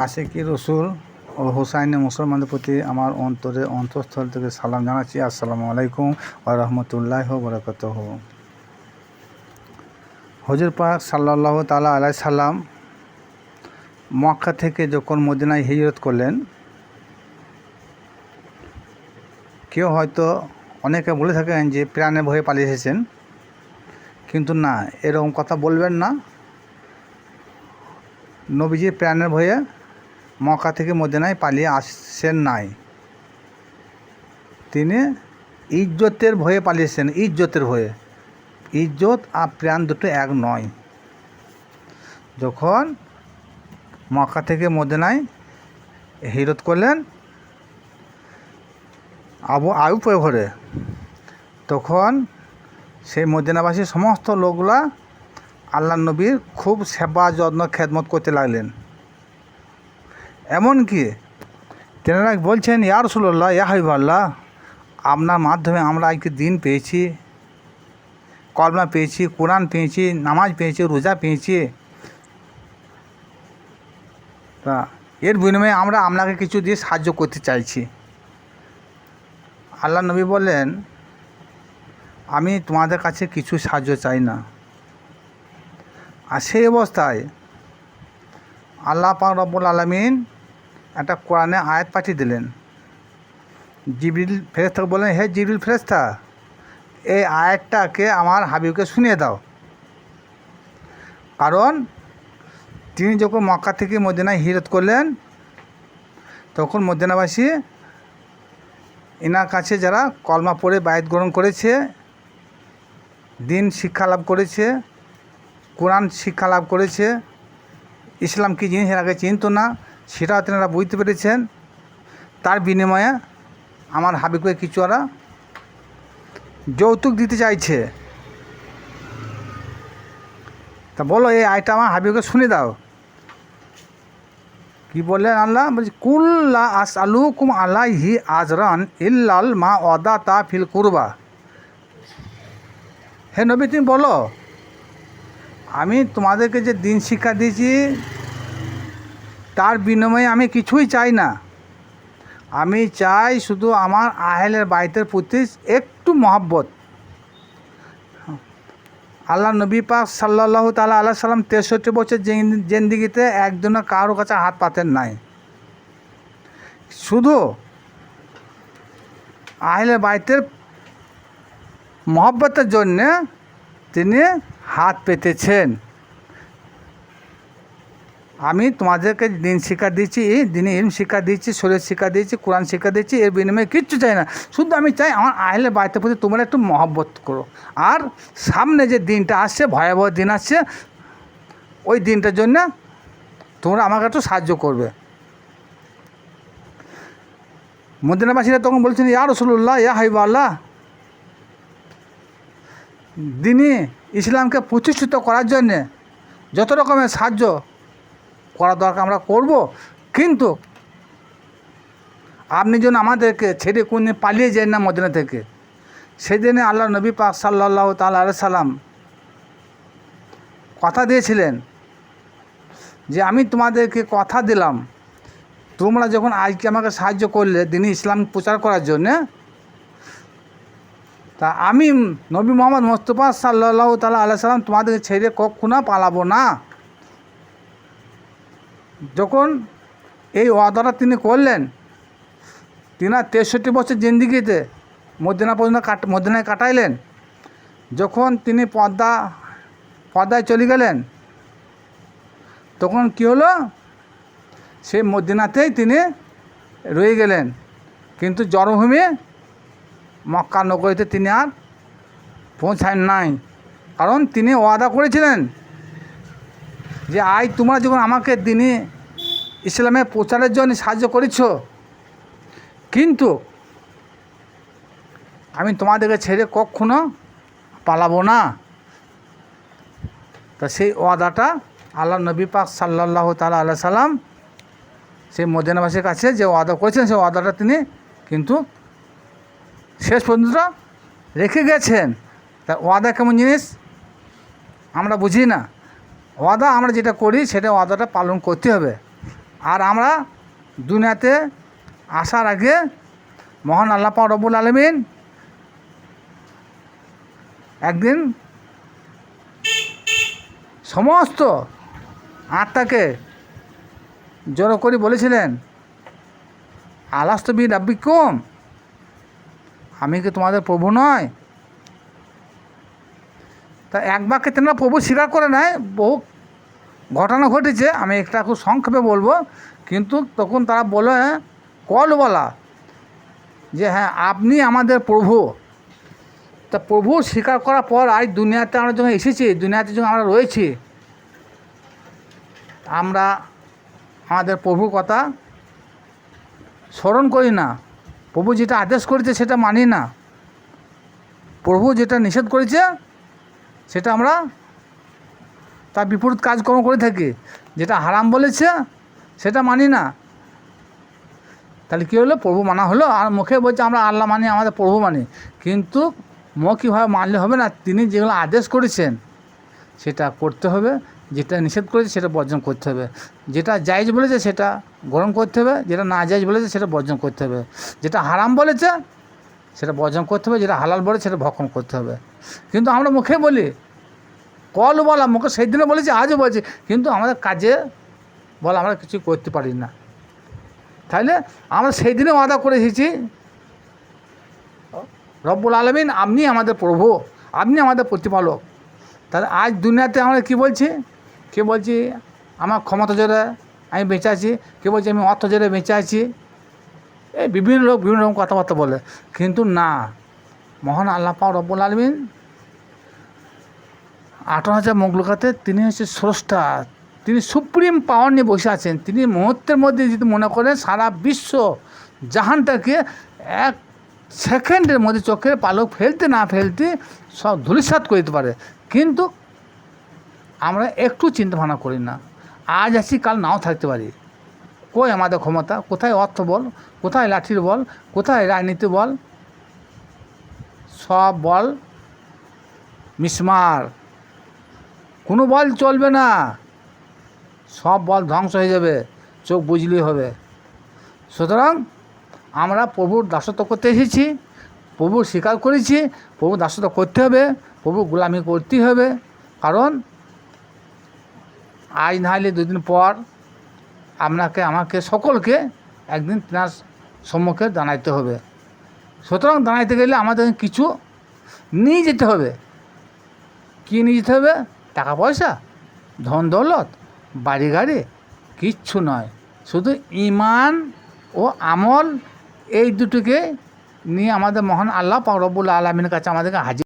আশিকি রসুল ও হুসাইনে মুসলমানদের প্রতি আমার অন্তঃস্থল থেকে সালাম জানাচ্ছি। আসসালামু আলাইকুম ওয়া রাহমাতুল্লাহি ওয়া বারাকাতুহু। হুজুর পাক সাল্লাল্লাহু তাআলা আলাইহি সাল্লাম মক্কা থেকে যখন মদিনায় হিজরত করলেন, কেউ হয়তো অনেকে বলে থাকেন যে প্রাণে ভয়ে পালিয়ে এসেছেন, কিন্তু না, এরকম কথা বলবেন না। নবীজি প্রাণের ভয়ে মক্কা থেকে মদিনায় পালিয়ে আসছেন নাই, তিনি ইজ্জতের ভয়ে পালিয়েছেন। ইজ্জতের ভয়ে, ইজ্জত আর প্রাণ দুটো এক নয়। যখন মক্কা থেকে মদিনায় হিজরত করলেন আয়ু ঘরে, তখন সেই মদিনাবাসী সমস্ত লোকগুলা আল্লাহ নবীর খুব সেবা যত্ন খেদমত করতে লাগলেন। এমনকি তেনারা বলছেন, ইয়া রাসূলুল্লাহ, ইয়া হাবিবাল্লাহ, আপনার মাধ্যমে আমরা আজকে দিন পেয়েছি, কলমা পেয়েছি, কোরআন পেয়েছি, নামাজ পেয়েছি, রোজা পেয়েছি। তা এর বিনিময়ে আমরা আপনাকে কিছু দিয়ে সাহায্য করতে চাইছি। আল্লাহ নবী বললেন, আমি তোমাদের কাছে কিছু সাহায্য চাই না। আর সেই অবস্থায় আল্লাহ পাক রব্বুল আলামিন একটা কোরআনে আয়াত পাঠিয়ে দিলেন। জিবরিল ফেরেশতাকে বললেন, হে জিবরিল ফেরেশতা, এই আয়াতটাকে আমার হাবিবকে শুনিয়ে দাও। কারণ তিনি যখন মক্কা থেকে মদিনায় হিজরত করলেন, তখন মদিনাবাসী এনার কাছে যারা কলমা পড়ে বায়াত গ্রহণ করেছে, দিন শিক্ষা লাভ করেছে, কোরআন শিক্ষা লাভ করেছে, ইসলাম কী জিনিস এর আগে চিনত না, সেটাও তেনারা বুঝতে পেরেছেন। তার বিনিময়ে আমার হাবিবকে কিছু ওরা যৌতুক দিতে চাইছে। তা বলো, এই আয়টা আমার হাবিবকে শুনে দাও। কি বললেন আল্লাহ? বলছি, কুল লা আসআলুকুম আলাইহি আজরান ইল্লাল মা ওয়াদাতা ফিল কুরবা। হে নবী, তুমি বলো, আমি তোমাদেরকে যে দিন শিক্ষা দিয়েছি তার বিনিময়ে আমি কিছুই চাই না। আমি চাই শুধু আমার আহলের বাইতের প্রতি একটু মহব্বত। আল্লাহ নবী পাক সাল্লাল্লাহু তাআলা আলাইহি সাল্লাম 63 বছর জিন্দেগিতে একজনের কারো কাছে হাত পাতেন নাই। শুধু আহলে বাইতের মহব্বতের জন্যে তিনি হাত পেতেছেন। আমি তোমাদেরকে দিন শিক্ষা দিচ্ছি, দিনে ইলম শিক্ষা দিচ্ছি, শরীয়ত শিক্ষা দিচ্ছি, কোরআন শিক্ষা দিচ্ছি, এর বিনিময়ে কিচ্ছু চাই না। শুধু আমি চাই আমার আহলে বাইতের প্রতি তোমরা একটু মহব্বত করো। আর সামনে যে দিনটা আসছে, ভয়াবহ দিন আসছে, ওই দিনটার জন্য তোমরা আমাকে একটু সাহায্য করবে। মদিনাবাসীরা তখন বলছেন, ইয়া রাসূলুল্লাহ, ইয়া হাবিবাল্লাহ, দিনে ইসলামকে প্রতিষ্ঠিত করার জন্যে যত রকমের সাহায্য করা দরকার আমরা করব, কিন্তু আপনি যেন আমাদেরকে ছেড়ে কোনদিন পালিয়ে যান না মদিনা থেকে। সেদিনে আল্লাহ নবী পাক সাল্লাল্লাহু তাআলা আলাইহি সাল্লাম কথা দিয়েছিলেন যে আমি তোমাদেরকে কথা দিলাম, তোমরা যখন আজকে আমাকে সাহায্য করলে দিনে ইসলাম প্রচার করার জন্যে, তা আমি নবী মোহাম্মদ মুস্তাফা সাল্লাল্লাহু তাআলা আলাইহি সাল্লাম তোমাদেরকে ছেড়ে কখনো পালাবো না। যখন এই ওয়াদাটা তিনি করলেন, তিনি 63 বছর জিন্দেগিতে মদিনায় কাটাইলেন। যখন তিনি পর্দায় চলে গেলেন, তখন কী হলো, সেই মদিনাতেই তিনি রয়ে গেলেন। কিন্তু জন্মভূমি মক্কা নগরীতে তিনি আর পৌঁছান নাই। কারণ তিনি ওয়াদা করেছিলেন যে আজ তোমরা যখন আমাকে দিনে ইসলামের প্রচারের জন্য সাহায্য করেছ, কিন্তু আমি তোমাদেরকে ছেড়ে কখনো পালাবো না। তা সেই ওয়াদাটা আল্লাহ নবী পাক সাল্লাল্লাহু তাআলা আলাইহি সাল্লাম সেই মদিনাবাসীর কাছে যে ওয়াদা করেছেন, সেই ওয়াদাটা তিনি কিন্তু শেষ পর্যন্ত রেখে গেছেন। তা ওয়াদা কেমন জিনিস আমরা বুঝি না। ওয়াদা আমরা যেটা করি সেটা ওয়াদাটা পালন করতে হবে। আর আমরা দুনিয়াতে আসার আগে মহান আল্লাহ পাক রব্বুল আলামিন একদিন সমস্ত আত্মাকে জড়ো করে বলেছিলেন, আলাস্তু বি রাব্বিকুম, আমি কি তোমাদের প্রভু নয়? তা এক বাক্যে তেনারা প্রভু স্বীকার করে নেয়। বহু ঘটনা ঘটেছে, আমি একটা খুব সংক্ষেপে বলবো। কিন্তু তখন তারা বলে বলা যে হ্যাঁ আপনি আমাদের প্রভু। তা প্রভু স্বীকার করার পর আজ দুনিয়াতে আমরা যখন এসেছি, দুনিয়াতে যখন আমরা রয়েছি, আমরা আমাদের প্রভুর কথা স্মরণ করি না। প্রভু যেটা আদেশ করেছে সেটা মানি না। প্রভু যেটা নিষেধ করেছে সেটা আমরা তার বিপরীত কাজকর্ম করে থাকি। যেটা হারাম বলেছে সেটা মানি না। তাহলে কী হলো? প্রভু মানা হলো। আর মুখে বলছে আমরা আল্লাহ মানি, আমাদের প্রভু মানি, কিন্তু মৌখিকভাবে মানলে হবে না। তিনি যেগুলো আদেশ করেছেন সেটা করতে হবে, যেটা নিষেধ করেছে সেটা বর্জন করতে হবে, যেটা জায়েজ বলেছে সেটা গ্রহণ করতে হবে, যেটা না জায়েজ বলেছে সেটা বর্জন করতে হবে, যেটা হারাম বলেছে সেটা বর্জন করতে হবে, যেটা হালাল বলেছে সেটা ভক্ষণ করতে হবে। কিন্তু আমরা মুখে বলি, বলা মুখে সেই দিনে বলেছি, আজও বলছি, কিন্তু আমাদের কাজে বলা আমরা কিছু করতে পারি না। তাইলে আমরা সেই দিনে ওয়াদা করে এসেছি, রব্বুল আলামিন আপনি আমাদের প্রভু, আপনি আমাদের প্রতিপালক। তাহলে আজ দুনিয়াতে আমরা কী বলছি? কে বলছি আমার ক্ষমতা জোরে আমি বেঁচে আছি, কে বলছি আমি অর্থ জোরে বেঁচে আছি। এই বিভিন্ন লোক বিভিন্ন রকম কথাবার্তা বলে, কিন্তু না, মহান আল্লাহ পাক রব্বুল আলামিন 18,000 মখলুকাতে তিনি হচ্ছে স্রষ্টা। তিনি সুপ্রিম পাওয়ার নিয়ে বসে আছেন। তিনি মুহূর্তের মধ্যে যদি মনে করেন সারা বিশ্ব জাহানটাকে এক সেকেন্ডের মধ্যে চোখের পালক ফেলতে না ফেলতে সব ধূলিসাৎ করে দিতে পারে। কিন্তু আমরা একটু চিন্তা ভাবনা করি না। আজ আছি কাল নাও থাকতে পারি। কই আমাদের ক্ষমতা? কোথায় অর্থ বল? কোথায় লাঠির বল? কোথায় রাজনীতি বল? সব বল মিসমার, কোনো বল চলবে না। সব বল ধ্বংস হয়ে যাবে, চোখ বুঝলেই হবে। সুতরাং আমরা প্রভুর দাসত্ব করতে এসেছি, প্রভু স্বীকার করেছি, প্রভু দাসত্ব করতে হবে, প্রভু গোলামি করতেই হবে। কারণ আজ না হলে দুদিন পর আপনাকে আমাকে সকলকে একদিন তেনার সম্মুখে দাঁড়াইতে হবে। সুতরাং দাঁড়াইতে গেলে আমাদের কিছু নিয়ে যেতে হবে। কী নিয়ে যেতে হবে? টাকা পয়সা, ধন দৌলত, বাড়ি গাড়ি কিচ্ছু নয়, শুধু ঈমান ও আমল, এই দুটোকে নিয়ে আমাদের মহান আল্লাহ পাক রব্বুল আলামিনের কাছে আমাদেরকে হাজির